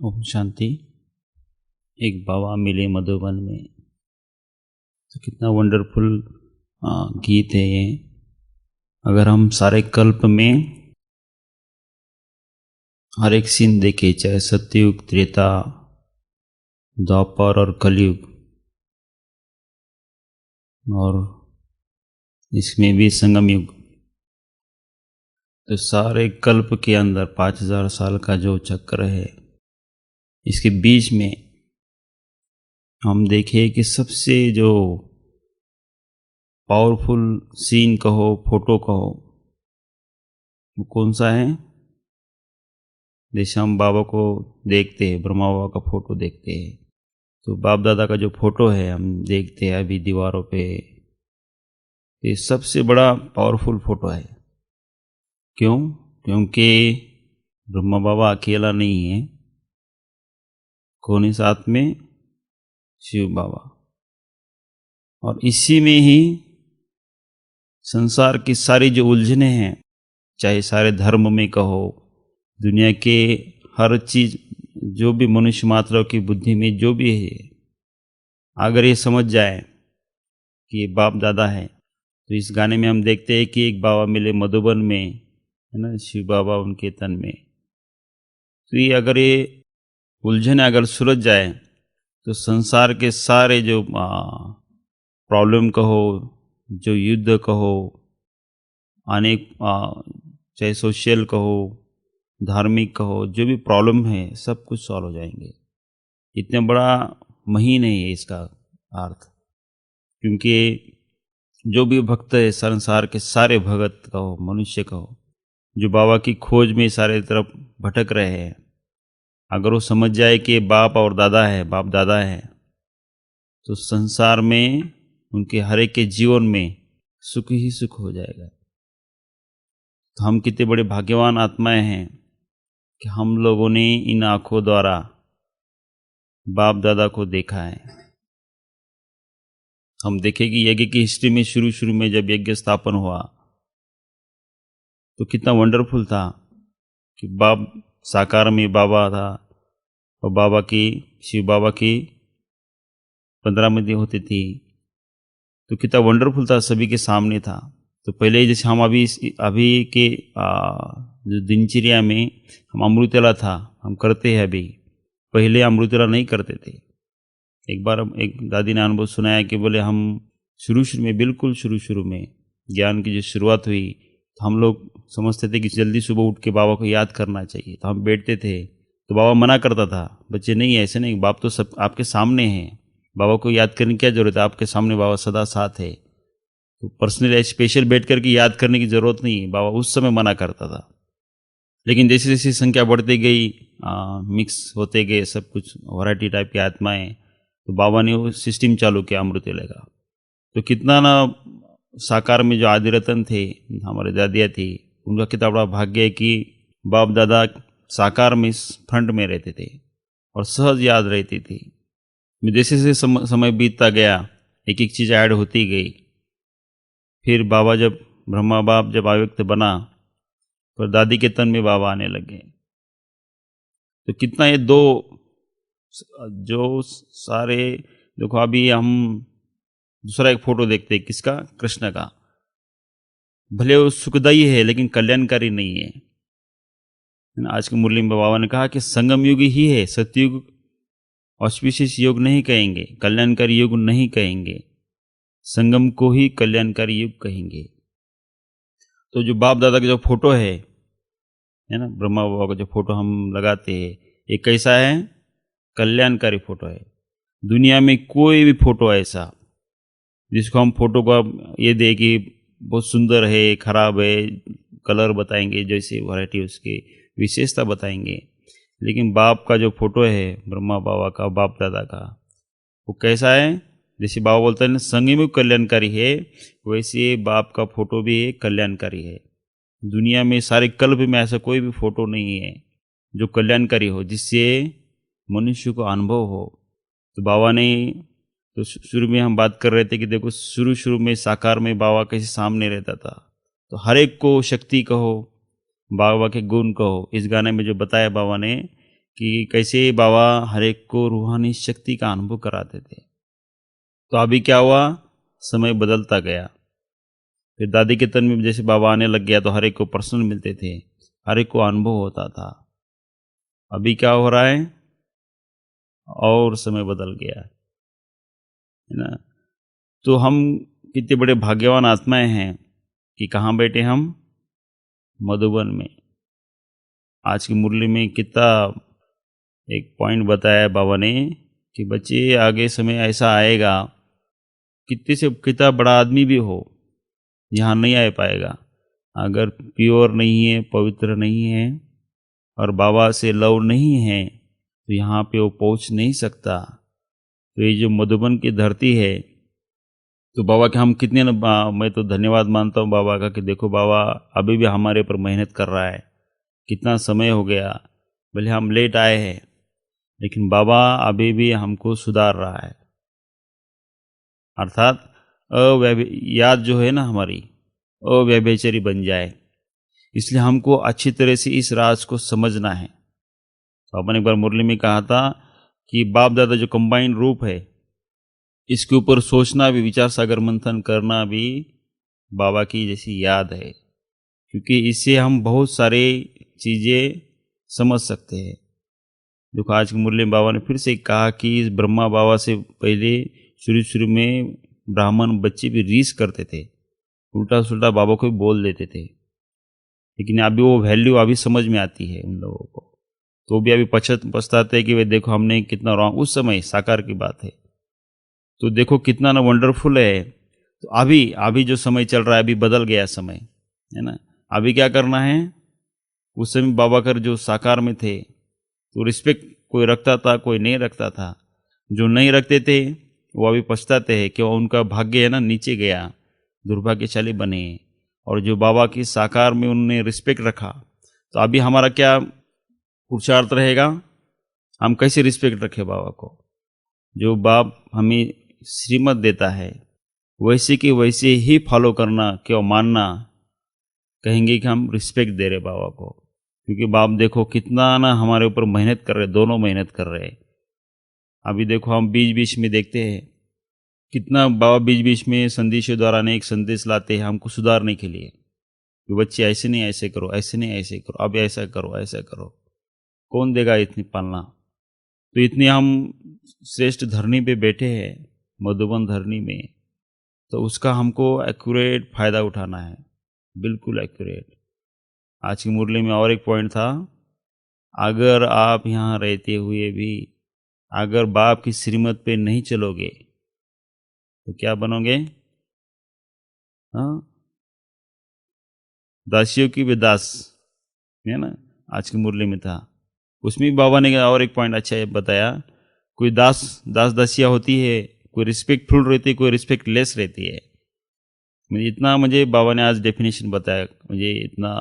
ओम शांति। एक बाबा मिले मधुबन में, तो कितना वंडरफुल गीत है ये। अगर हम सारे कल्प में हर एक सीन देखे, चाहे सत्ययुग, त्रेता, द्वापर और कलयुग, और इसमें भी संगम युग, तो सारे कल्प के अंदर 5000 साल का जो चक्र है, इसके बीच में हम देखें कि सबसे जो पावरफुल सीन कहो, फोटो कहो, वो कौन सा है? जैसे हम बाबा को देखते हैं, ब्रह्मा बाबा का फोटो देखते हैं, तो बाप दादा का जो फोटो है हम देखते हैं अभी दीवारों पे, ये सबसे बड़ा पावरफुल फोटो है। क्यों? क्योंकि ब्रह्मा बाबा अकेला नहीं है, कौन है साथ में? शिव बाबा। और इसी में ही संसार की सारी जो उलझने हैं, चाहे सारे धर्म में कहो, दुनिया के हर चीज, जो भी मनुष्य मात्रा की बुद्धि में जो भी है, अगर ये समझ जाए कि ये बाप दादा है, तो इस गाने में हम देखते हैं कि एक बाबा मिले मधुबन में, है ना, शिव बाबा उनके तन में। तो ये अगर ये उलझने अगर सुलझ जाए, तो संसार के सारे जो प्रॉब्लम कहो, जो युद्ध कहो, अनेक चाहे सोशल कहो, धार्मिक कहो, जो भी प्रॉब्लम है सब कुछ सॉल्व हो जाएंगे। इतना बड़ा महीन है ये इसका अर्थ। क्योंकि जो भी भक्त है, संसार के सारे भगत कहो, मनुष्य कहो, जो बाबा की खोज में सारे तरफ भटक रहे हैं, अगर वो समझ जाए कि बाप और दादा है, बाप दादा है, तो संसार में उनके हर एक के जीवन में सुख ही सुख हो जाएगा। तो हम कितने बड़े भाग्यवान आत्माएं हैं कि हम लोगों ने इन आंखों द्वारा बाप दादा को देखा है। हम देखें कि यज्ञ की हिस्ट्री में शुरू में जब यज्ञ स्थापन हुआ, तो कितना वंडरफुल था कि बाप साकार में बाबा था, और बाबा की, शिव बाबा की 15 होती थी, तो कितना वंडरफुल था, सभी के सामने था। तो पहले जैसे हम अभी के जो दिनचर्या में हम अमृतवेला था, हम करते हैं अभी, पहले अमृतवेला नहीं करते थे। एक बार एक दादी ने अनुभव सुनाया कि बोले हम शुरू में, बिल्कुल शुरू में ज्ञान की जो शुरुआत हुई, तो हम लोग समझते थे कि जल्दी सुबह उठ के बाबा को याद करना चाहिए, तो हम बैठते थे, तो बाबा मना करता था, बच्चे नहीं ऐसे नहीं, बाप तो सब आपके सामने हैं, बाबा को याद करने की क्या जरूरत है, आपके सामने बाबा सदा साथ है, तो पर्सनली स्पेशल बैठ करके याद करने की जरूरत नहीं है, बाबा उस समय मना करता था। लेकिन जैसे जैसे संख्या बढ़ती गई, मिक्स होते गए सब कुछ, वैरायटी टाइप की आत्माएं, तो बाबा ने वो सिस्टम चालू किया अमृतवेले का। तो कितना ना साकार में जो आदि रतन थे, हमारे दादिया थी, उनका कितना बड़ा भाग्य है कि बाप दादा साकार में फ्रंट में रहते थे और सहज याद रहती थी। जैसे जैसे समय बीतता गया, एक एक चीज़ ऐड होती गई। फिर बाबा जब, ब्रह्मा बाप जब अव्यक्त बना, पर दादी के तन में बाबा आने लगे। तो कितना ये दो जो सारे, देखो अभी हम दूसरा एक फोटो देखते हैं, किसका? कृष्ण का। भले वो सुखदायी है लेकिन कल्याणकारी नहीं है। आज के मुरली में बाबा ने कहा कि संगम युग ही है, सतयुग ऑस्पिशियस योग नहीं कहेंगे, कल्याणकारी युग नहीं कहेंगे, संगम को ही कल्याणकारी युग कहेंगे। तो जो बाप दादा का जो फोटो है ना, ब्रह्मा बाबा का जो फोटो हम लगाते हैं, ये कैसा है? कल्याणकारी फोटो है। दुनिया में कोई भी फोटो ऐसा जिसको हम फोटो को ये दे कि बहुत सुंदर है, खराब है, कलर बताएंगे, जैसे वैरायटी उसकी विशेषता बताएंगे, लेकिन बाप का जो फोटो है, ब्रह्मा बाबा का, बाप दादा का, वो कैसा है? जैसे बाबा बोलते हैं ना, संगम कल्याणकारी है, वैसे बाप का फोटो भी कल्याणकारी है। दुनिया में सारे कल्प में ऐसा कोई भी फोटो नहीं है जो कल्याणकारी हो, जिससे मनुष्य को अनुभव हो। तो बाबा ने, तो शुरू में हम बात कर रहे थे कि देखो शुरू में साकार में बाबा कैसे सामने रहता था, तो हर एक को शक्ति कहो, बाबा के गुण कहो, इस गाने में जो बताया बाबा ने कि कैसे बाबा हर एक को रूहानी शक्ति का अनुभव कराते थे। तो अभी क्या हुआ, समय बदलता गया। फिर दादी के तन में जैसे बाबा आने लग गया तो हर एक को पर्सनल मिलते थे, हर एक को अनुभव होता था। अभी क्या हो रहा है, और समय बदल गया है ना। तो हम कितने बड़े भाग्यवान आत्माएं हैं कि कहाँ बैठे हम, मधुबन में। आज की मुरली में कितना एक पॉइंट बताया बाबा ने कि बच्चे आगे समय ऐसा आएगा, कितने से कितना बड़ा आदमी भी हो यहाँ नहीं आ पाएगा अगर प्योर नहीं है, पवित्र नहीं है और बाबा से लव नहीं है तो यहाँ पे वो पहुँच नहीं सकता। तो ये जो मधुबन की धरती है, तो बाबा के हम कितने मैं तो धन्यवाद मानता हूँ बाबा का कि देखो बाबा अभी भी हमारे ऊपर मेहनत कर रहा है। कितना समय हो गया, भले हम लेट आए हैं लेकिन बाबा अभी भी हमको सुधार रहा है। अर्थात याद जो है ना हमारी अव्यभिचारी बन जाए, इसलिए हमको अच्छी तरह से इस राज को समझना है। तो अपन एक बार मुरली में कहा था कि बाप दादा जो कंबाइंड रूप है, इसके ऊपर सोचना भी, विचार सागर मंथन करना भी बाबा की जैसी याद है, क्योंकि इससे हम बहुत सारे चीज़ें समझ सकते हैं। देखो आज की मुरली में बाबा ने फिर से कहा कि इस ब्रह्मा बाबा से पहले शुरू में ब्राह्मण बच्चे भी रीस करते थे, उल्टा सुल्टा बाबा को भी बोल देते थे, लेकिन अभी वो वैल्यू अभी समझ में आती है उन लोगों को। तो भी अभी पछताते हैं कि वे देखो हमने कितना रॉन्ग, उस समय साकार की बात है। तो देखो कितना ना वंडरफुल है। तो अभी जो समय चल रहा है, अभी बदल गया समय है ना। अभी क्या करना है, उस समय बाबा कर जो साकार में थे तो रिस्पेक्ट कोई रखता था, कोई नहीं रखता था। जो नहीं रखते थे वो अभी पछताते हैं कि उनका भाग्य है ना नीचे गया, दुर्भाग्यशाली बने। और जो बाबा की साकार में उन्होंने रिस्पेक्ट रखा, तो अभी हमारा क्या पुरुषार्थ रहेगा, हम कैसे रिस्पेक्ट रखें बाबा को। जो बाप हमें श्रीमत देता है वैसे कि वैसे ही फॉलो करना, क्यों मानना, कहेंगे कि हम रिस्पेक्ट दे रहे बाबा को। क्योंकि बाप देखो कितना ना हमारे ऊपर मेहनत कर रहे, दोनों मेहनत कर रहे हैं। अभी देखो हम बीच बीच में देखते हैं कितना बाबा बीच बीच में संदेशों द्वारा ने एक संदेश लाते हैं हमको सुधारने के लिए कि बच्चे ऐसे नहीं ऐसे करो, ऐसे नहीं ऐसे करो, अब ऐसा करो, ऐसा करो। कौन देगा इतनी पालना। तो इतनी हम श्रेष्ठ धरनी पे बैठे हैं, मधुबन धरनी में, तो उसका हमको एक्यूरेट फ़ायदा उठाना है, बिल्कुल एक्यूरेट। आज की मुरली में और एक पॉइंट था, अगर आप यहाँ रहते हुए भी अगर बाप की श्रीमत पे नहीं चलोगे तो क्या बनोगे, हाँ, दासियों की भी दास है ना। आज की मुरली में था, उसमें भी बाबा ने और एक पॉइंट अच्छा बताया। कोई दास दासियाँ होती है, कोई रिस्पेक्टफुल रहती है, कोई रिस्पेक्टलेस रहती है। मुझे बाबा ने आज डेफिनेशन बताया, मुझे इतना।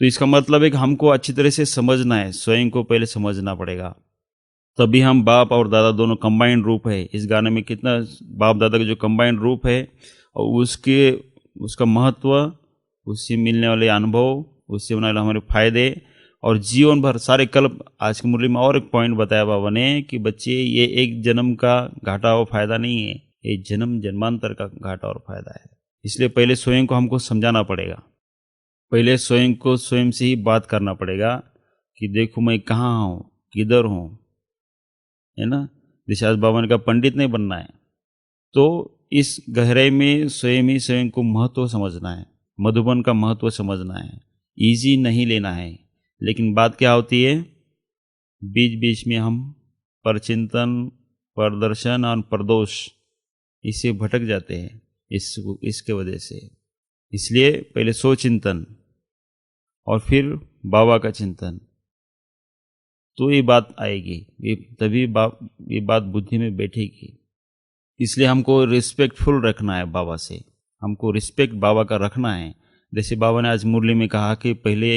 तो इसका मतलब है कि हमको अच्छी तरह से समझना है, स्वयं को पहले समझना पड़ेगा, तभी हम बाप और दादा दोनों कंबाइंड रूप है। इस गाने में कितना बाप दादा का जो कंबाइंड रूप है और उसका महत्व, उससे मिलने वाले अनुभव, उससे होने वाले हमारे फायदे और जीवन भर सारे कल्प। आज की मुरली में और एक पॉइंट बताया बाबा ने कि बच्चे ये एक जन्म का घाटा और फायदा नहीं है, ये जन्म जन्मांतर का घाटा और फायदा है। इसलिए पहले स्वयं को हमको समझाना पड़ेगा, पहले स्वयं को स्वयं से ही बात करना पड़ेगा कि देखो मैं कहाँ हूँ, किधर हूँ, है ना। दिशाज बाबा ने कहा पंडित नहीं बनना है। तो इस गहराई में स्वयं ही स्वयं को महत्व समझना है, मधुबन का महत्व समझना है। इजी नहीं लेना है, लेकिन बात क्या होती है, बीच बीच में हम परचिंतन, प्रदर्शन और प्रदोष इससे भटक जाते हैं इसके वजह से। इसलिए पहले सोचिंतन और फिर बाबा का चिंतन, तो ये बात आएगी, ये तभी ये बात बुद्धि में बैठेगी। इसलिए हमको रिस्पेक्टफुल रखना है बाबा से, हमको रिस्पेक्ट बाबा का रखना है। जैसे बाबा ने आज मुरली में कहा कि पहले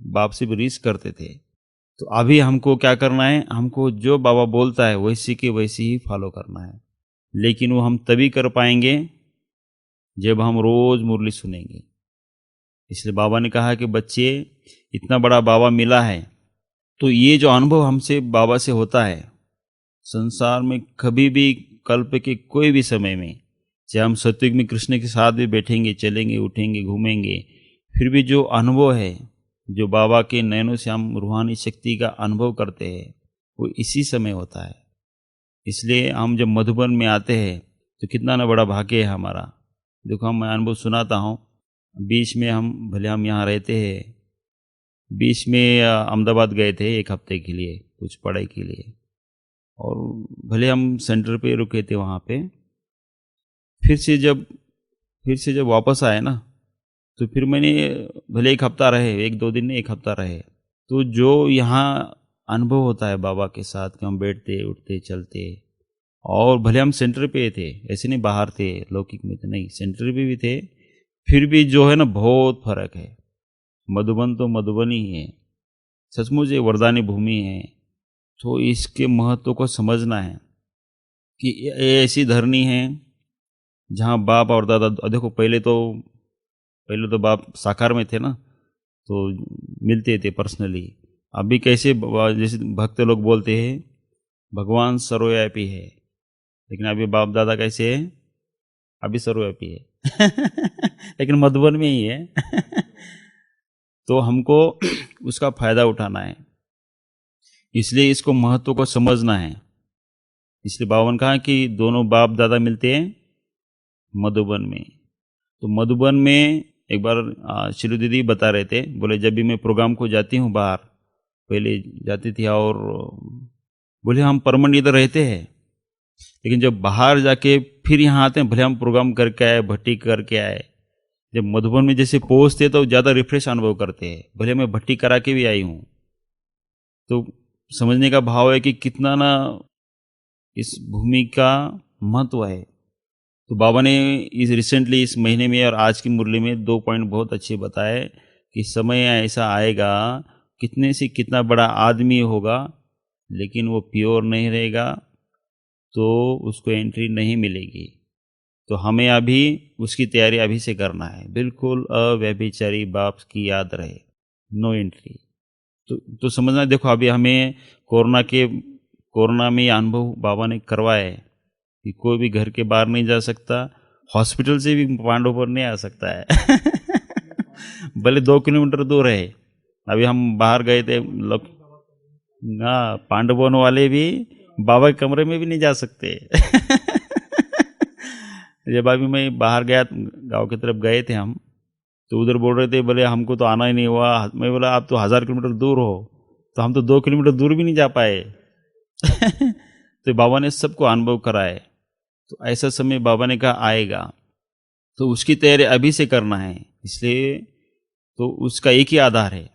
बाप से भी रीस करते थे, तो अभी हमको क्या करना है, हमको जो बाबा बोलता है वैसे के वैसे ही फॉलो करना है। लेकिन वो हम तभी कर पाएंगे जब हम रोज़ मुरली सुनेंगे। इसलिए बाबा ने कहा कि बच्चे इतना बड़ा बाबा मिला है, तो ये जो अनुभव हमसे बाबा से होता है, संसार में कभी भी कल्प के कोई भी समय में, चाहे हम सत्युग में कृष्ण के साथ भी बैठेंगे, चलेंगे, उठेंगे, घूमेंगे, फिर भी जो अनुभव है, जो बाबा के नयनों से हम रूहानी शक्ति का अनुभव करते हैं, वो इसी समय होता है। इसलिए हम जब मधुबन में आते हैं तो कितना ना बड़ा भाग्य है हमारा। देखो, मैं अनुभव सुनाता हूँ। बीच में हम यहाँ रहते हैं, बीच में अहमदाबाद गए थे 1 हफ्ते के लिए, कुछ पढ़ाई के लिए, और भले हम सेंटर पे रुके थे वहाँ पे। फिर से जब वापस आए ना, तो फिर मैंने, भले 1 हफ्ता रहे, 1-2 दिन नहीं, 1 हफ्ता रहे, तो जो यहाँ अनुभव होता है बाबा के साथ कि हम बैठते, उठते, चलते, और भले हम सेंटर पे थे, ऐसे नहीं बाहर थे, लौकिक में तो नहीं, सेंटर पे भी थे, फिर भी जो है ना बहुत फर्क है। मधुबन तो मधुबन ही है, सचमुच ये वरदानी भूमि है। तो इसके महत्व को समझना है कि ये ऐसी धरनी है जहाँ बाप और दादा, देखो पहले तो बाप साकार में थे ना, तो मिलते थे पर्सनली। अभी कैसे जैसे भक्त लोग बोलते हैं भगवान सर्वव्यापी है, लेकिन अभी बाप दादा कैसे है, अभी सर्वव्यापी है लेकिन मधुबन में ही है तो हमको उसका फायदा उठाना है, इसलिए इसको महत्व को समझना है। इसलिए बाबा ने कहा कि दोनों बाप दादा मिलते हैं मधुबन में। तो मधुबन में एक बार शिलू दीदी बता रहे थे, बोले जब भी मैं प्रोग्राम को जाती हूँ बाहर, पहले जाती थी, और बोले हम परमानेंट इधर रहते हैं, लेकिन जब बाहर जाके फिर यहाँ आते हैं, भले हम प्रोग्राम करके आए, भट्टी करके आए, जब मधुबन में जैसे पहुँचते तो ज़्यादा रिफ्रेश अनुभव करते हैं, भले मैं भट्टी करा के भी आई हूँ। तो समझने का भाव है कि कितना ना इस भूमि का महत्व है। तो बाबा ने रिसेंटली इस महीने में और आज की मुरली में 2 पॉइंट बहुत अच्छे बताए कि समय ऐसा आएगा, कितने से कितना बड़ा आदमी होगा, लेकिन वो प्योर नहीं रहेगा तो उसको एंट्री नहीं मिलेगी। तो हमें अभी उसकी तैयारी अभी से करना है, बिल्कुल अव्यभिचारी बाप की याद रहे, नो एंट्री। तो समझना, देखो अभी हमें कोरोना में अनुभव बाबा ने करवाया है कि कोई भी घर के बाहर नहीं जा सकता, हॉस्पिटल से भी पांडव पर नहीं आ सकता है भले 2 किलोमीटर दूर है। अभी हम बाहर गए थे लोग, हाँ, पांडवन वाले भी बाबा के कमरे में भी नहीं जा सकते जब अभी मैं बाहर गया, गांव की तरफ गए थे हम, तो उधर बोल रहे थे, बोले हमको तो आना ही नहीं हुआ। मैं बोला आप तो 1000 किलोमीटर दूर हो, तो हम तो 2 किलोमीटर दूर भी नहीं जा पाए तो बाबा ने सबको अनुभव कराए। तो ऐसा समय बाबा ने कहा आएगा, तो उसकी तैयारी अभी से करना है। इसलिए तो उसका एक ही आधार है,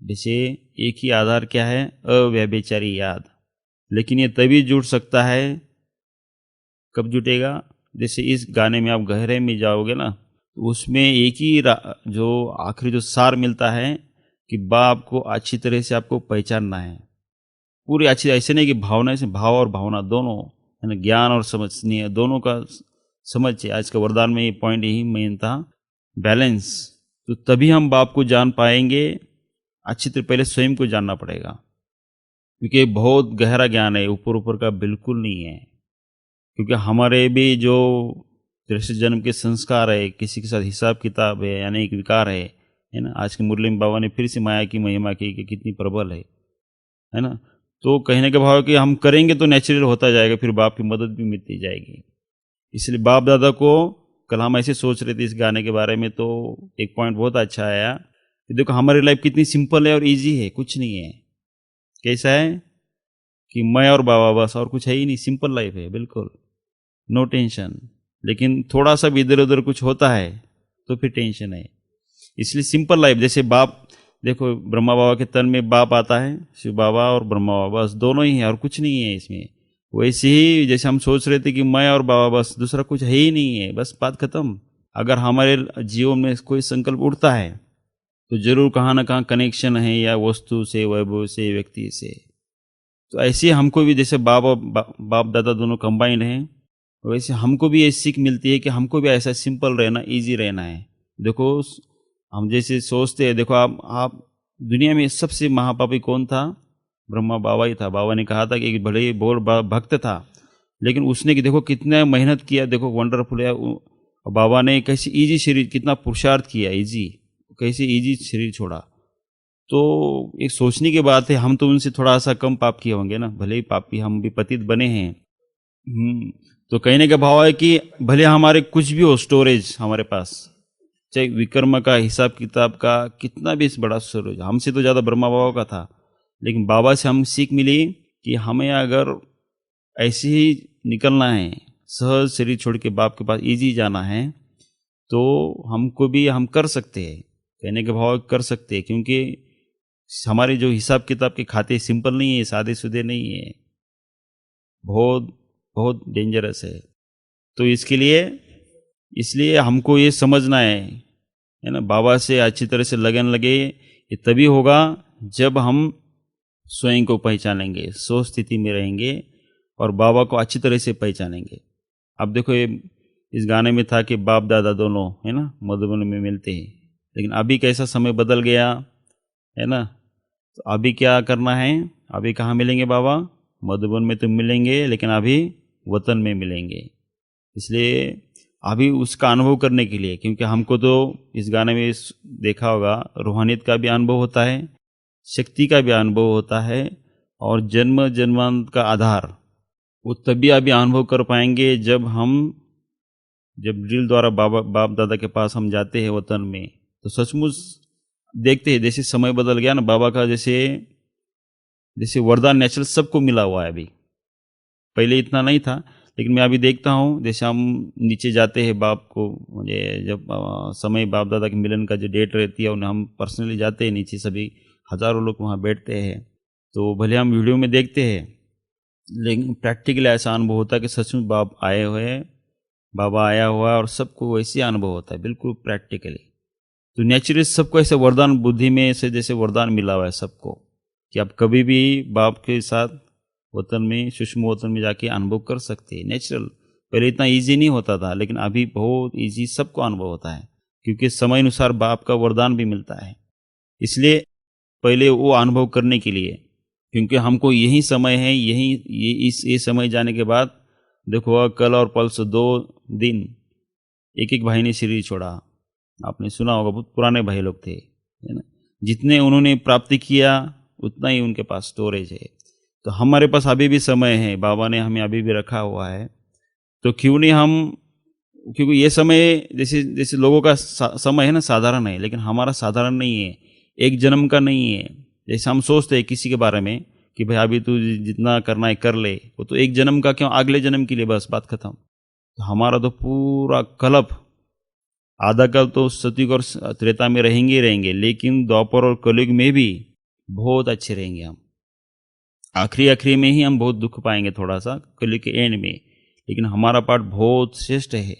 जैसे एक ही आधार क्या है, अव्यभिचारी याद। लेकिन ये तभी जुड़ सकता है, कब जुटेगा, जैसे इस गाने में आप गहरे में जाओगे ना, तो उसमें एक ही जो आखिरी जो सार मिलता है कि बाप को अच्छी तरह से आपको पहचानना है, पूरी अच्छी, ऐसे नहीं कि भावना से, भाव और भावना दोनों है ना, ज्ञान और समझनी है, दोनों का समझ है। आज का वरदान में ये पॉइंट यही मेन था, बैलेंस। तो तभी हम बाप को जान पाएंगे। अच्छी तरह पहले स्वयं को जानना पड़ेगा, क्योंकि बहुत गहरा ज्ञान है, ऊपर ऊपर का बिल्कुल नहीं है। क्योंकि हमारे भी जो दृश्य जन्म के संस्कार है, किसी के साथ हिसाब किताब है, यानी एक विकार है ना। आज की मुरली में बाबा ने फिर से माया की महिमा की कि कितनी प्रबल है ना। तो कहने का भाव है कि हम करेंगे तो नेचुरल होता जाएगा, फिर बाप की मदद भी मिलती जाएगी। इसलिए बाप दादा को, कल हम ऐसे सोच रहे थे इस गाने के बारे में, तो एक पॉइंट बहुत अच्छा आया कि देखो हमारी लाइफ कितनी सिंपल है और इजी है, कुछ नहीं है। कैसा है कि मैं और बाबा बस, और कुछ है ही नहीं, सिंपल लाइफ है बिल्कुल, नो टेंशन। लेकिन थोड़ा सा भी इधर उधर कुछ होता है तो फिर टेंशन है। इसलिए सिंपल लाइफ, जैसे बाप, देखो ब्रह्मा बाबा के तन में बाप आता है, शिव बाबा और ब्रह्मा बाबा, बस दोनों ही हैं और कुछ नहीं है इसमें। वैसे ही जैसे हम सोच रहे थे कि मैं और बाबा बस, दूसरा कुछ है ही नहीं है, बस बात खत्म। अगर हमारे जीवन में कोई संकल्प उठता है तो जरूर कहाँ ना कहाँ कनेक्शन है, या वस्तु से, वैभव से, व्यक्ति से। तो ऐसे हमको भी, जैसे बाप दादा दोनों कंबाइंड हैं, वैसे हमको भी ये सीख मिलती है कि हमको भी ऐसा सिंपल रहना, इजी रहना है। देखो हम जैसे सोचते हैं, देखो आप दुनिया में सबसे महापापी कौन था, ब्रह्मा बाबा ही था। बाबा ने कहा था कि भले ही बहुत बड़ा भक्त था, लेकिन उसने कि देखो कितना मेहनत किया, देखो वंडरफुल है। बाबा ने कैसे इजी शरीर, कितना पुरुषार्थ किया, इजी कैसे इजी शरीर छोड़ा। तो एक सोचने की बात है, हम तो उनसे थोड़ा सा कम पाप किए होंगे ना, भले ही पापी हम भी पतित बने हैं। तो कहने का भाव है कि भले हमारे कुछ भी हो स्टोरेज हमारे पास, चाहे विकर्म का हिसाब किताब का कितना भी बड़ा स्टोरेज, हमसे तो ज़्यादा ब्रह्मा बाबा का था, लेकिन बाबा से हम सीख मिली कि हमें अगर ऐसे ही निकलना है, सहज शरीर छोड़ के बाप के पास इजी जाना है, तो हमको भी हम कर सकते हैं। कहने के भाव कर सकते हैं, क्योंकि हमारे जो हिसाब किताब के खाते सिंपल नहीं है, सादे सुदे नहीं है, बहुत बहुत डेंजरस है। तो इसके लिए इसलिए हमको ये समझना है ना, बाबा से अच्छी तरह से लगन लगे। ये तभी होगा जब हम स्वयं को पहचानेंगे, स्व स्थिति में रहेंगे और बाबा को अच्छी तरह से पहचानेंगे। अब देखो ये इस गाने में था कि बाप दादा दोनों है ना मधुबन में मिलते हैं, लेकिन अभी कैसा समय बदल गया है ना। तो अभी क्या करना है, अभी कहाँ मिलेंगे बाबा, मधुबन में तो मिलेंगे, लेकिन अभी वतन में मिलेंगे। इसलिए अभी उसका अनुभव करने के लिए, क्योंकि हमको तो इस गाने में देखा होगा रूहानियत का भी अनुभव होता है, शक्ति का भी अनुभव होता है, और जन्म जन्मांत का आधार वो तभी अभी अनुभव कर पाएंगे जब दिल द्वारा बाप दादा के पास हम जाते हैं वतन में। तो सचमुच देखते हैं जैसे समय बदल गया ना, बाबा का जैसे वरदान नेचुरल सबको मिला हुआ है। अभी पहले इतना नहीं था, लेकिन मैं अभी देखता हूँ जैसे हम नीचे जाते हैं बाप को, मुझे जब समय बाप दादा के मिलन का जो डेट रहती है उन्हें हम पर्सनली जाते हैं नीचे, सभी हज़ारों लोग वहाँ बैठते हैं। तो भले हम वीडियो में देखते हैं, लेकिन प्रैक्टिकली ऐसा अनुभव होता है कि सचमुच बाप आए हुए हैं, बाबा आया हुआ है, और सबको वैसे अनुभव होता है बिल्कुल प्रैक्टिकली। तो नेचुरली सबको ऐसे वरदान, बुद्धि में से जैसे वरदान मिला हुआ है सबको, कि आप कभी भी बाप के साथ वतन में, सूक्ष्म वतन में जाके अनुभव कर सकते हैं नेचुरल। पहले इतना इजी नहीं होता था, लेकिन अभी बहुत इजी सबको अनुभव होता है, क्योंकि समय अनुसार बाप का वरदान भी मिलता है। इसलिए पहले वो अनुभव करने के लिए, क्योंकि हमको यही समय है, ये समय जाने के बाद देखो कल और परसों 2 दिन एक एक भाई ने शरीर छोड़ा। आपने सुना होगा, बहुत पुराने भाई लोग थे है ना, जितने उन्होंने प्राप्ति किया उतना ही उनके पास स्टोरेज है। तो हमारे पास अभी भी समय है, बाबा ने हमें अभी भी रखा हुआ है, तो क्यों नहीं हम, क्योंकि ये समय जैसे जैसे लोगों का समय है ना साधारण है, लेकिन हमारा साधारण नहीं है, एक जन्म का नहीं है। जैसे हम सोचते हैं किसी के बारे में कि भाई अभी तू जितना करना है कर ले, वो तो एक जन्म का, क्यों अगले जन्म के लिए, बस बात खत्म। तो हमारा तो पूरा कल्प, आधा कल तो सतयुग और त्रेता में रहेंगे ही रहेंगे, लेकिन द्वापर और कलयुग में भी बहुत अच्छे रहेंगे हम। आखिरी में ही हम बहुत दुख पाएंगे थोड़ा सा कलयुग के एंड में, लेकिन हमारा पार्ट बहुत श्रेष्ठ है।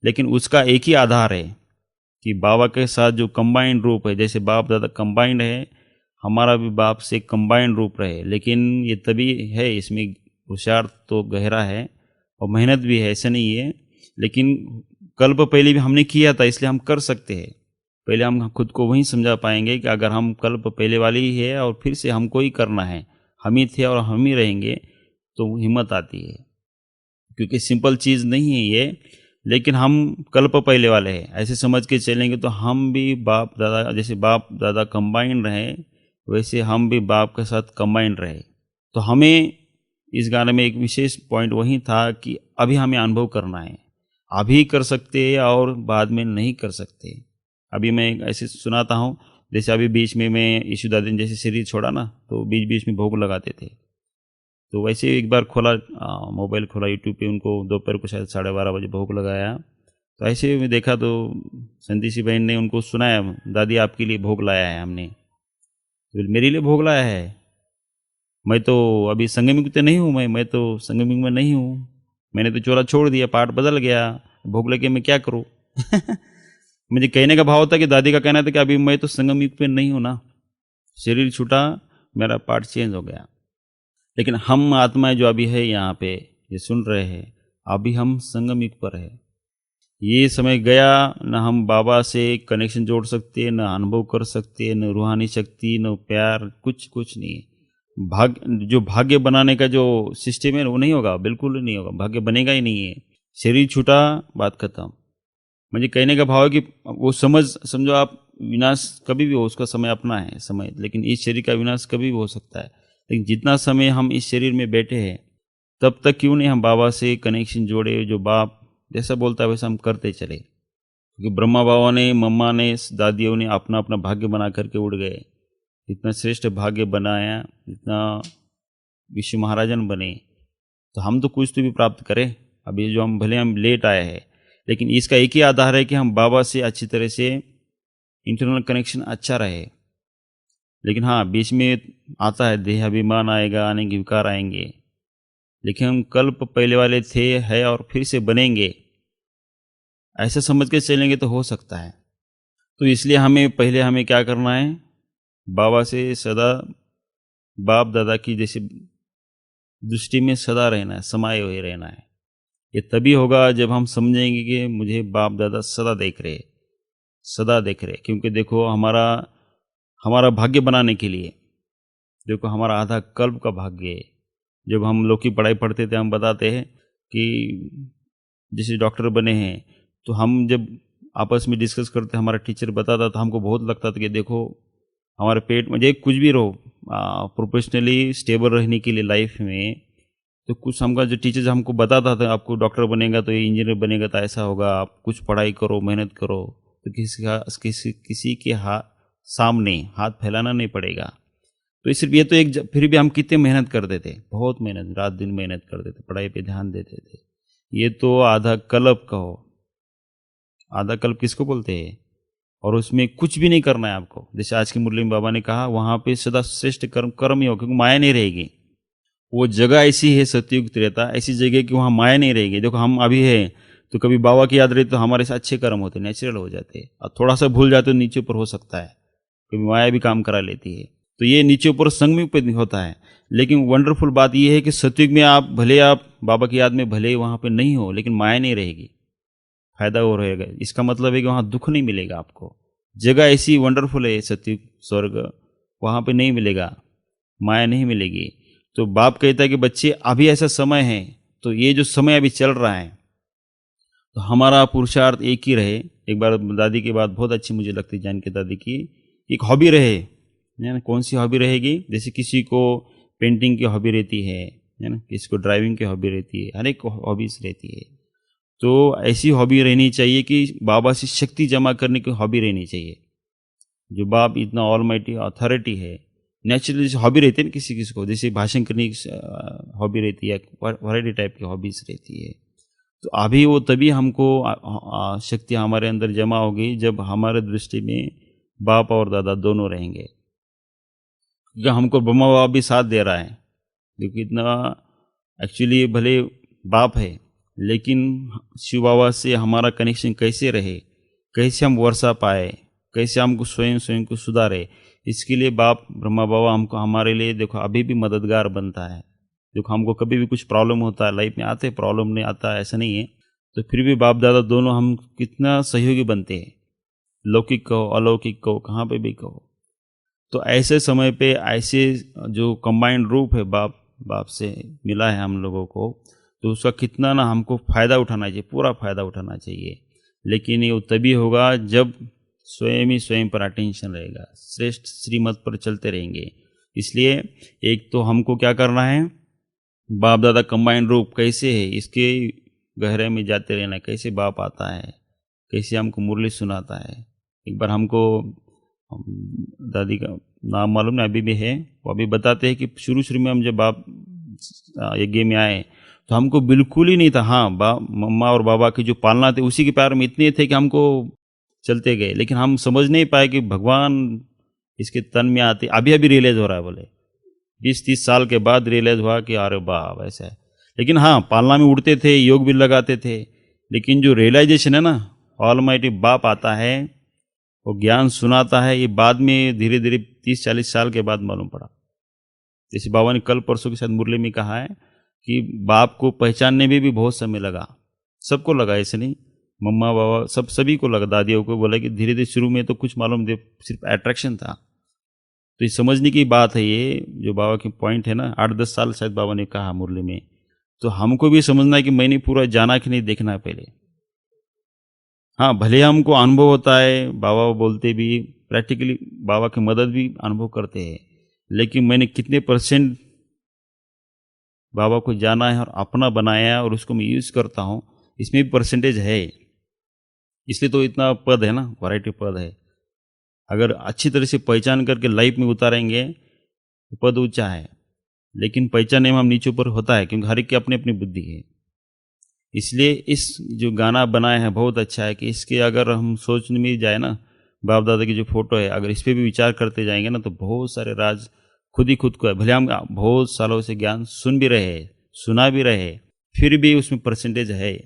लेकिन उसका एक ही आधार है कि बाबा के साथ जो कंबाइंड रूप है, जैसे बाप दादा कंबाइंड है, हमारा भी बाप से कंबाइंड रूप रहे। लेकिन ये तभी है, इसमें पुरुषार्थ तो गहरा है और मेहनत भी है, ऐसा नहीं है। लेकिन कल्प पहले भी हमने किया था, इसलिए हम कर सकते हैं। पहले हम खुद को वही समझा पाएंगे कि अगर हम कल्प पहले वाली ही है और फिर से हमको ही करना है, हम ही थे और हम ही रहेंगे, तो हिम्मत आती है, क्योंकि सिंपल चीज़ नहीं है ये। लेकिन हम कल्प पहले वाले हैं ऐसे समझ के चलेंगे, तो हम भी बाप दादा, जैसे बाप दादा कंबाइंड रहे, वैसे हम भी बाप के साथ कंबाइंड रहे। तो हमें इस गाने में एक विशेष पॉइंट वही था कि अभी हमें अनुभव करना है, अभी कर सकते हैं और बाद में नहीं कर सकते। अभी मैं ऐसे सुनाता हूँ, जैसे अभी बीच में मैं यशोदा दिन जैसे शरीर छोड़ा ना, तो बीच बीच में भोग लगाते थे। तो वैसे एक बार खोला, मोबाइल खोला यूट्यूब पे, उनको दोपहर को शायद 12:30 बजे भोग लगाया। तो ऐसे में देखा तो संतीसी बहन ने उनको सुनाया, दादी आपके लिए भोग लाया है हमने। तो मेरे लिए भोग लाया है, मैं तो अभी संगमिक तो नहीं हूँ, मैं तो संगमिक में नहीं हूँ, मैंने तो चोला छोड़ दिया, पाठ बदल गया, भोग लेके मैं क्या करूँ। मुझे कहने का भाव था कि दादी का कहना था कि अभी मैं तो संगम युग पे नहीं हूँ ना, शरीर छूटा, मेरा पार्ट चेंज हो गया। लेकिन हम आत्माएं जो अभी है यहाँ पे ये सुन रहे हैं, अभी हम संगम युग पर है। ये समय गया, न हम बाबा से कनेक्शन जोड़ सकते, न अनुभव कर सकते, न रूहानी शक्ति, न प्यार, कुछ नहीं है। जो भाग्य बनाने का जो सिस्टम है वो नहीं होगा, बिल्कुल नहीं होगा, भाग्य बनेगा ही नहीं है। शरीर छूटा, बात खत्म। मुझे कहने का भाव है कि वो समझो आप, विनाश कभी भी हो, उसका समय अपना है समय, लेकिन इस शरीर का विनाश कभी भी हो सकता है। लेकिन जितना समय हम इस शरीर में बैठे हैं तब तक क्यों नहीं हम बाबा से कनेक्शन जोड़े, जो बाप जैसा बोलता है वैसा हम करते चले। क्योंकि ब्रह्मा बाबा ने, मम्मा ने, दादियों ने अपना अपना भाग्य बना करके उड़ गए। इतना श्रेष्ठ भाग्य बनाया, इतना विश्व महाराजन बने, तो हम तो कुछ तो भी प्राप्त करें। अभी जो हम भले हम लेट आए हैं, लेकिन इसका एक ही आधार है कि हम बाबा से अच्छी तरह से इंटरनल कनेक्शन अच्छा रहे। लेकिन हाँ, बीच में आता है देहाभिमान आएगा, आने के विकार आएंगे, लेकिन हम कल्प पहले वाले थे, है और फिर से बनेंगे, ऐसा समझ के चलेंगे तो हो सकता है। तो इसलिए हमें क्या करना है, बाबा से सदा, बाप दादा की जैसे दृष्टि में सदा रहना है, समाये हुए रहना है। ये तभी होगा जब हम समझेंगे कि मुझे बाप दादा सदा देख रहे, सदा देख रहे। क्योंकि देखो, हमारा भाग्य बनाने के लिए, देखो हमारा आधा कल्प का भाग्य है। जब हम लोग की पढ़ाई पढ़ते थे, हम बताते हैं कि जैसे डॉक्टर बने हैं, तो हम जब आपस में डिस्कस करते, हमारा टीचर बताता था, हमको बहुत लगता था कि देखो हमारे पेट में जो कुछ भी रहो, प्रोफेशनली स्टेबल रहने के लिए लाइफ में, तो कुछ हमका जो टीचर्स हमको बताता था, आपको डॉक्टर बनेगा तो ये, इंजीनियर बनेगा तो ऐसा होगा, आप कुछ पढ़ाई करो, मेहनत करो, तो किसी के सामने हाथ फैलाना नहीं पड़ेगा। तो इसलिए ये तो फिर भी हम कितने मेहनत करते थे, बहुत मेहनत, रात दिन मेहनत करते थे, पढ़ाई पे ध्यान देते थे। ये तो आधा कल्प कहो, आधा कल्प किसको बोलते हैं, और उसमें कुछ भी नहीं करना है आपको। जैसे आज की मुरली में बाबा ने कहा, वहाँ पे सदा श्रेष्ठ कर्म ही हो, क्योंकि माया नहीं रहेगी। वो जगह ऐसी है, सतयुग त्रेता ऐसी जगह कि वहाँ माया नहीं रहेगी। देखो हम अभी है तो कभी बाबा की याद रही तो हमारे से अच्छे कर्म होते, नेचुरल हो जाते, और थोड़ा सा भूल जाते तो नीचे ऊपर हो सकता है, कभी माया भी काम करा लेती है। तो ये नीचे ऊपर संग में पे होता है। लेकिन वंडरफुल बात यह है कि सतयुग में आप बाबा की याद में भले वहाँ पे नहीं हो, लेकिन माया नहीं रहेगी, फायदा हो रहेगा। इसका मतलब है कि वहाँ दुख नहीं मिलेगा आपको। जगह ऐसी वंडरफुल है सतयुग, स्वर्ग, वहाँ पे नहीं मिलेगा, माया नहीं मिलेगी। तो बाप कहता है कि बच्चे अभी ऐसा समय है, तो ये जो समय अभी चल रहा है, तो हमारा पुरुषार्थ एक ही रहे। एक बार दादी की बात बहुत अच्छी मुझे लगती, जान के दादी की, एक हॉबी रहे, है ना। कौन सी हॉबी रहेगी, जैसे किसी को पेंटिंग की हॉबी रहती है ना, किसी को ड्राइविंग की हॉबी रहती है, हर एक हॉबीज रहती है। तो ऐसी हॉबी रहनी चाहिए कि बाबा से शक्ति जमा करने की हॉबी रहनी चाहिए। जो बाप इतना ऑलमाइटी अथॉरिटी है, नेचुरली हॉबी रहती है ना किसी किसी को, जैसे भाषण करने की हॉबी रहती है, वैरायटी टाइप की हॉबीज रहती है। तो अभी वो तभी हमको शक्ति हमारे अंदर जमा होगी जब हमारे दृष्टि में बाप और दादा दोनों रहेंगे। क्योंकि हमको ब्रह्मा बाप भी साथ दे रहा है, क्योंकि इतना एक्चुअली भले बाप है, लेकिन शिव बाबा से हमारा कनेक्शन कैसे रहे, कैसे हम वर्षा पाए, कैसे हमको स्वयं को सुधारे, इसके लिए बाप ब्रह्मा बाबा हमको, हमारे लिए देखो अभी भी मददगार बनता है। देखो हमको कभी भी कुछ प्रॉब्लम होता है लाइफ में, आते प्रॉब्लम नहीं आता ऐसा नहीं है, तो फिर भी बाप दादा दोनों हम कितना सहयोगी बनते हैं, लौकिक कहो अलौकिक कहो, कहाँ पे भी कहो। तो ऐसे समय पे ऐसे जो कंबाइंड रूप है बाप से मिला है हम लोगों को, तो उसका कितना ना हमको फ़ायदा उठाना चाहिए, पूरा फ़ायदा उठाना चाहिए। लेकिन ये तभी होगा जब स्वयं ही स्वयं पर अटेंशन रहेगा, श्रेष्ठ श्रीमत पर चलते रहेंगे। इसलिए एक तो हमको क्या करना है, बाप दादा कंबाइंड रूप कैसे है इसके गहरे में जाते रहना, कैसे बाप आता है, कैसे हमको मुरली सुनाता है। एक बार हमको दादी का नाम मालूम नहीं, अभी भी है, वो अभी बताते हैं कि शुरू में हम जब बाप यज्ञ में आए तो हमको बिल्कुल ही नहीं था। हाँ, मम्मा और बाबा की जो पालना थी उसी के प्यार में इतने थे कि हमको चलते गए, लेकिन हम समझ नहीं पाए कि भगवान इसके तन में आते। अभी रियलाइज हो रहा है, बोले 20-30 साल के बाद रियलाइज हुआ कि अरे वाह वैसा है। लेकिन हाँ, पालना में उड़ते थे, योग भी लगाते थे, लेकिन जो रियलाइजेशन है ना, ऑलमाइटी बाप आता है, वो ज्ञान सुनाता है, ये बाद में धीरे धीरे 30-40 साल के बाद मालूम पड़ा। जैसे बाबा ने कल परसों के साथ मुरली में कहा है कि बाप को पहचानने में भी बहुत समय लगा, सबको लगा, ऐसे नहीं, मम्मा बाबा सभी को लगा, दादियों को बोला कि धीरे धीरे शुरू में तो कुछ मालूम सिर्फ अट्रैक्शन था। तो ये समझने की बात है, ये जो बाबा की पॉइंट है ना, 8-10 साल शायद बाबा ने कहा मुरली में, तो हमको भी समझना है कि मैंने पूरा जाना कि नहीं, देखना है पहले। हाँ, भले हमको अनुभव होता है, बाबा बोलते भी, प्रैक्टिकली बाबा की मदद भी अनुभव करते हैं, लेकिन मैंने कितने परसेंट बाबा को जाना है और अपना बनाया है और उसको मैं यूज़ करता हूँ, इसमें भी परसेंटेज है। इसलिए तो इतना पद है ना, वैरायटी पद है। अगर अच्छी तरह से पहचान करके लाइफ में उतारेंगे तो पद ऊंचा है, लेकिन पहचानने में हम नीचे ऊपर होता है, क्योंकि हर एक की अपनी अपनी बुद्धि है। इसलिए इस जो गाना बनाए हैं बहुत अच्छा है कि इसके अगर हम सोचने में जाए ना, बाप दादा की जो फोटो है, अगर इस पर भी विचार करते जाएंगे ना, तो बहुत सारे राज खुद ही खुद को है। भले हम बहुत सालों से ज्ञान सुन भी रहे हैं, सुना भी रहे हैं, फिर भी उसमें परसेंटेज है।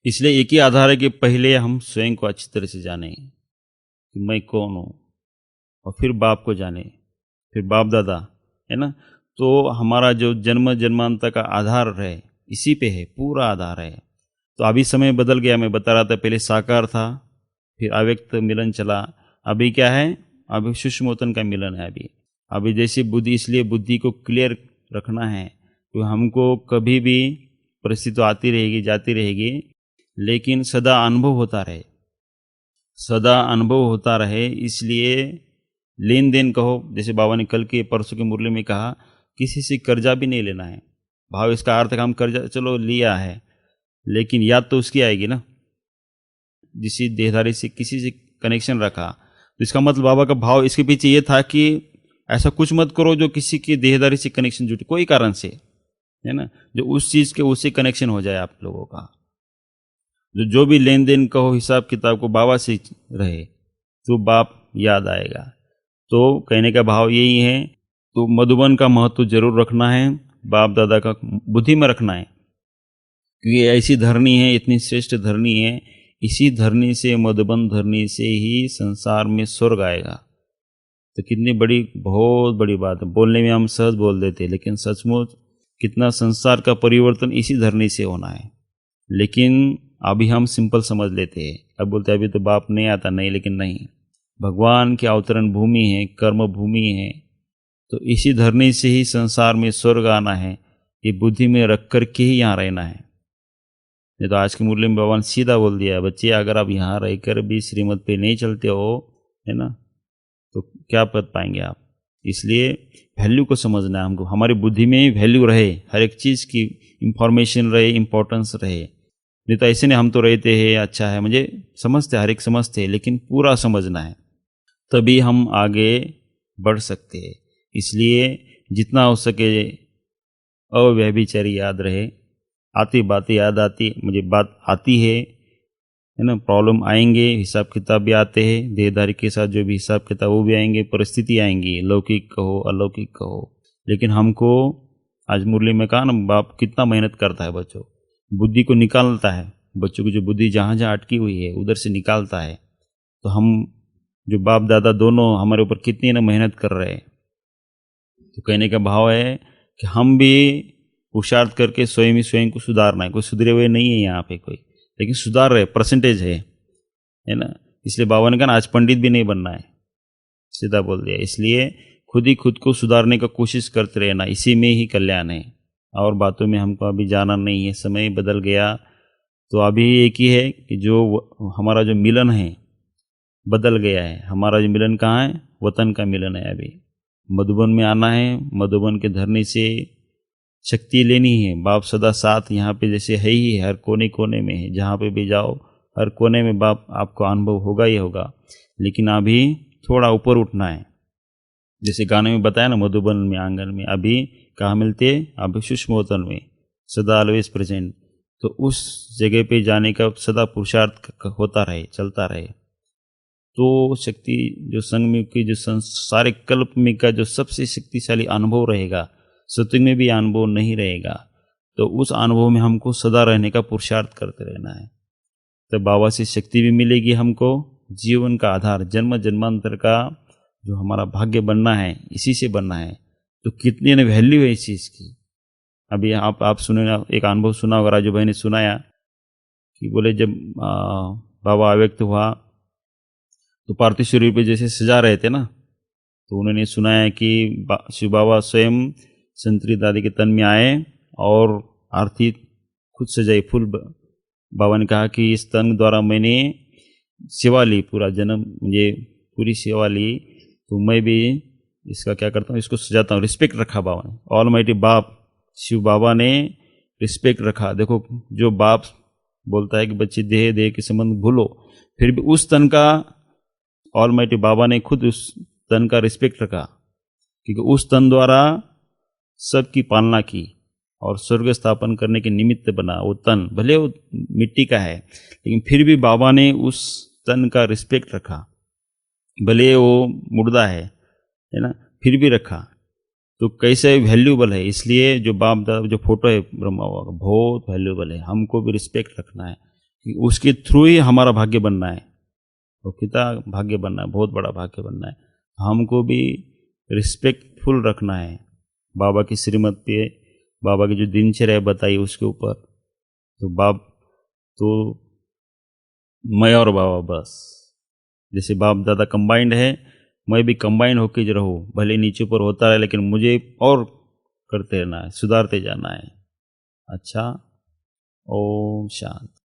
इसलिए एक ही आधार है कि पहले हम स्वयं को अच्छी तरह से जाने कि मैं कौन हूँ, और फिर बाप को जाने, फिर बाप दादा, है ना। तो हमारा जो जन्म जन्मांतर का आधार है, इसी पे है, पूरा आधार है। तो अभी समय बदल गया, मैं बता रहा था, पहले साकार था, फिर अव्यक्त मिलन चला, अभी क्या है, अभी सूक्ष्मोतन का मिलन है। अभी जैसी बुद्धि, इसलिए बुद्धि को क्लियर रखना है, तो हमको कभी भी परिस्थिति तो आती रहेगी, जाती रहेगी, लेकिन सदा अनुभव होता रहे, सदा अनुभव होता रहे। इसलिए लेन देन कहो, जैसे बाबा ने कल के परसों के मुरली में कहा, किसी से कर्जा भी नहीं लेना है। भाव इसका अर्थ है हम कर्जा चलो लिया है, लेकिन याद तो उसकी आएगी ना, जिसी देहधारी से किसी से कनेक्शन रखा। तो इसका मतलब बाबा का भाव इसके पीछे ये था कि ऐसा कुछ मत करो जो किसी की देहधारी से कनेक्शन जुटे, कोई कारण से, है ना, जो उस चीज़ के उससे कनेक्शन हो जाए आप लोगों का। जो भी लेन देन कहो, हिसाब किताब को बाबा से रहे, तो बाप याद आएगा। तो कहने का भाव यही है। तो मधुबन का महत्व जरूर रखना है, बाप दादा का बुद्धि में रखना है, क्योंकि ऐसी धरनी है, इतनी श्रेष्ठ धरनी है, इसी धरनी से, मधुबन धरनी से ही संसार में स्वर्ग आएगा। तो कितनी बड़ी, बहुत बड़ी बात है। बोलने में हम सहज बोल देते, लेकिन सचमुच कितना संसार का परिवर्तन इसी धरनी से होना है। लेकिन अभी हम सिंपल समझ लेते हैं, अब बोलते अभी तो बाप नहीं आता, नहीं, लेकिन नहीं, भगवान की अवतरण भूमि है, कर्म भूमि है, तो इसी धरनी से ही संसार में स्वर्ग आना है, ये बुद्धि में रख कर के ही यहाँ रहना है। नहीं तो आज की मुरली में भगवान सीधा बोल दिया, बच्चे अगर आप यहाँ रहकर भी श्रीमत पे नहीं चलते हो, है ना, तो क्या पद पाएंगे आप। इसलिए वैल्यू को समझना है हमको, हमारी बुद्धि में वैल्यू रहे, हर एक चीज़ की इंफॉर्मेशन रहे, इंपॉर्टेंस रहे। नहीं तो ऐसे नहीं, हम तो रहते हैं, अच्छा है, मुझे समझते, हर एक समझते हैं, लेकिन पूरा समझना है, तभी हम आगे बढ़ सकते हैं। इसलिए जितना हो सके अव्यभिचारी याद रहे। आती बातें याद आती, मुझे बात आती है ना, प्रॉब्लम आएंगे, हिसाब किताब भी आते हैं, देहधारी के साथ जो भी हिसाब किताब वो भी आएंगे, परिस्थिति आएंगी, लौकिक कहो अलौकिक कहो, लेकिन हमको आज मुरली में कहा ना, बाप कितना मेहनत करता है, बच्चों बुद्धि को निकालता है, बच्चों की जो बुद्धि जहाँ जहाँ अटकी हुई है उधर से निकालता है। तो हम जो बाप दादा दोनों हमारे ऊपर कितनी ना मेहनत कर रहे हैं। तो कहने का भाव है कि हम भी पुरुषार्थ करके स्वयं ही स्वयं को सुधारना है। कोई सुधरे हुए नहीं है यहाँ पे कोई, लेकिन सुधार रहे, परसेंटेज है ना। इसलिए बाबा ने कहा ना, आज पंडित भी नहीं बनना है, सीधा बोल दिया। इसलिए खुद ही खुद को सुधारने का कोशिश करते रहना, इसी में ही कल्याण है। और बातों में हमको अभी जाना नहीं है, समय बदल गया। तो अभी एक ही है कि जो हमारा जो मिलन है बदल गया है। हमारा जो मिलन कहाँ है, वतन का मिलन है। अभी मधुबन में आना है, मधुबन के धरने से शक्ति लेनी है। बाप सदा साथ यहाँ पे जैसे है ही, हर कोने कोने में है, जहाँ पे भी जाओ हर कोने में बाप आपको अनुभव होगा ही होगा। लेकिन अभी थोड़ा ऊपर उठना है, जैसे गाने में बताया ना, मधुबन में आंगन में। अभी कहाँ मिलते, अभी सूक्ष्मोतन में, सदा ऑलवेज प्रेजेंट। तो उस जगह पे जाने का सदा पुरुषार्थ होता रहे, चलता रहे। तो शक्ति जो संगम की, जो सांसारिक कल्प में का जो सबसे शक्तिशाली अनुभव रहेगा, सत्युग में भी अनुभव नहीं रहेगा। तो उस अनुभव में हमको सदा रहने का पुरुषार्थ करते रहना है। तो बाबा से शक्ति भी मिलेगी हमको, जीवन का आधार, जन्म जन्मांतर का जो हमारा भाग्य बनना है, इसी से बनना है। तो कितनी न वैल्यू है इस चीज़ की। अभी आप सुने, एक अनुभव सुना होगा, राजू भाई ने सुनाया कि बोले जब बाबा अव्यक्त हुआ तो पार्थिव शरीर पे जैसे सजा रहे थे ना, तो उन्होंने सुनाया कि शिव बाबा स्वयं संतरी दादी के तन में आए और आरती खुद सजाई फूल। बाबा ने कहा कि इस तन द्वारा मैंने सेवा ली, पूरा जन्म मुझे पूरी सेवा ली, तो मैं भी इसका क्या करता हूँ, इसको सजाता हूँ। रिस्पेक्ट रखा बाबा ने, ऑलमाइटी बाप शिव बाबा ने रिस्पेक्ट रखा। देखो, जो बाप बोलता है कि बच्चे देह देह के संबंध भूलो, फिर भी उस तन का ऑलमाइटी बाबा ने खुद उस तन का रिस्पेक्ट रखा, क्योंकि उस तन द्वारा सबकी पालना की और स्वर्ग स्थापन करने के निमित्त बना वो तन। भले वो मिट्टी का है, लेकिन फिर भी बाबा ने उस तन का रिस्पेक्ट रखा, भले वो मुर्दा है ना, फिर भी रखा। तो कैसे वैल्यूबल है। इसलिए जो बाप दादा जो फोटो है ब्रह्मा बाबा का, बहुत वैल्यूबल है। हमको भी रिस्पेक्ट रखना है, उसके थ्रू ही हमारा भाग्य बनना है। और कितना भाग्य बनना है, बहुत बड़ा भाग्य बनना है। हमको भी रिस्पेक्टफुल रखना है बाबा की श्रीमत पे, बाबा की जो दिनचर्या बताई उसके ऊपर। तो बाप तो मैं और बाबा बस, जैसे बाप दादा कंबाइंड है, मैं भी कंबाइंड होके रहूँ, भले नीचे ऊपर होता रहे, लेकिन मुझे और करते रहना है, सुधारते जाना है। अच्छा, ओम शांति।